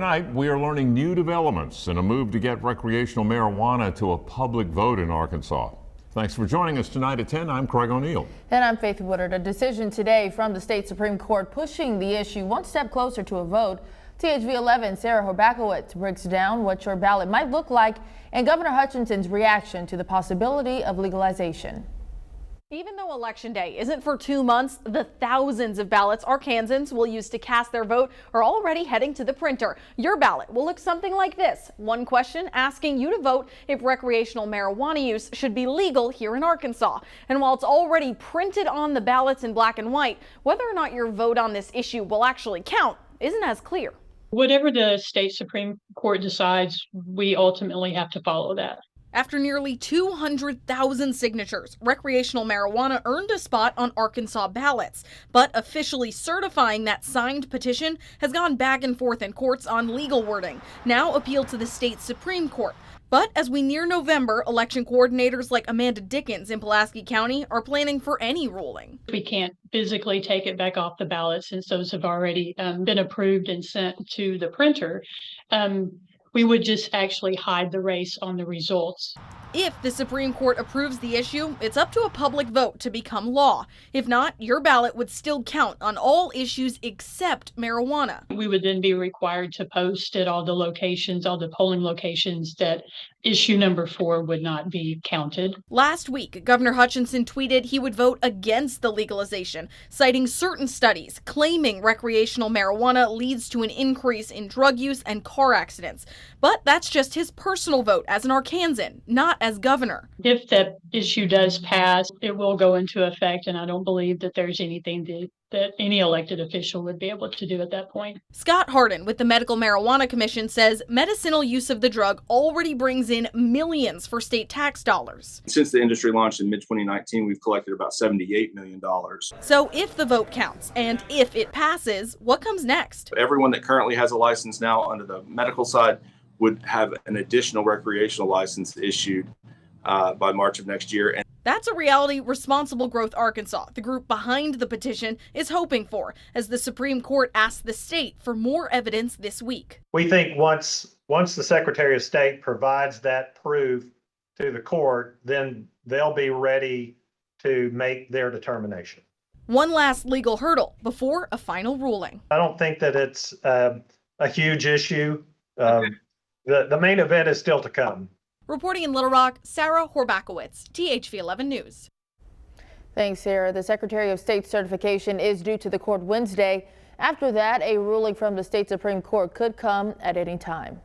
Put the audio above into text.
Tonight, we are learning new developments in a move to get recreational marijuana to a public vote in Arkansas. Thanks for joining us tonight at 10. I'm Craig O'Neill. And I'm Faith Woodard. A decision today from the state Supreme Court pushing the issue one step closer to a vote. THV 11 Sarah Horbakowitz breaks down what your ballot might look like and Governor Hutchinson's reaction to the possibility of legalization. Even though Election Day isn't for 2 months, the thousands of ballots Arkansans will use to cast their vote are already heading to the printer. Your ballot will look something like this. One question asking you to vote if recreational marijuana use should be legal here in Arkansas. And while it's already printed on the ballots in black and white, whether or not your vote on this issue will actually count isn't as clear. Whatever the state Supreme Court decides, we ultimately have to follow that. After nearly 200,000 signatures, recreational marijuana earned a spot on Arkansas ballots. But officially certifying that signed petition has gone back and forth in courts on legal wording, now appealed to the state Supreme Court. But as we near November, election coordinators like Amanda Dickens in Pulaski County are planning for any ruling. We can't physically take it back off the ballot since those have already been approved and sent to the printer. We would just actually hide the race on the results. If the Supreme Court approves the issue, it's up to a public vote to become law. If not, your ballot would still count on all issues except marijuana. We would then be required to post at all the locations, all the polling locations, that issue number 4 would not be counted. Last week, Governor Hutchinson tweeted he would vote against the legalization, citing certain studies claiming recreational marijuana leads to an increase in drug use and car accidents. But that's just his personal vote as an Arkansan, not as governor. If that issue does pass, it will go into effect, and I don't believe that there's anything that any elected official would be able to do at that point. Scott Hardin with the Medical Marijuana Commission says medicinal use of the drug already brings in millions for state tax dollars. Since the industry launched in mid-2019, we've collected about $78 million. So if the vote counts and if it passes, what comes next? Everyone that currently has a license now under the medical side would have an additional recreational license issued by March of next year. And that's a reality Responsible Growth Arkansas, the group behind the petition, is hoping for as the Supreme Court asks the state for more evidence this week. We think once the Secretary of State provides that proof to the court, then they'll be ready to make their determination. One last legal hurdle before a final ruling. I don't think that it's a huge issue. The main event is still to come. Reporting in Little Rock, Sarah Horbakowitz, THV 11 News. Thanks, Sarah. The Secretary of State certification is due to the court Wednesday. After that, a ruling from the state Supreme Court could come at any time.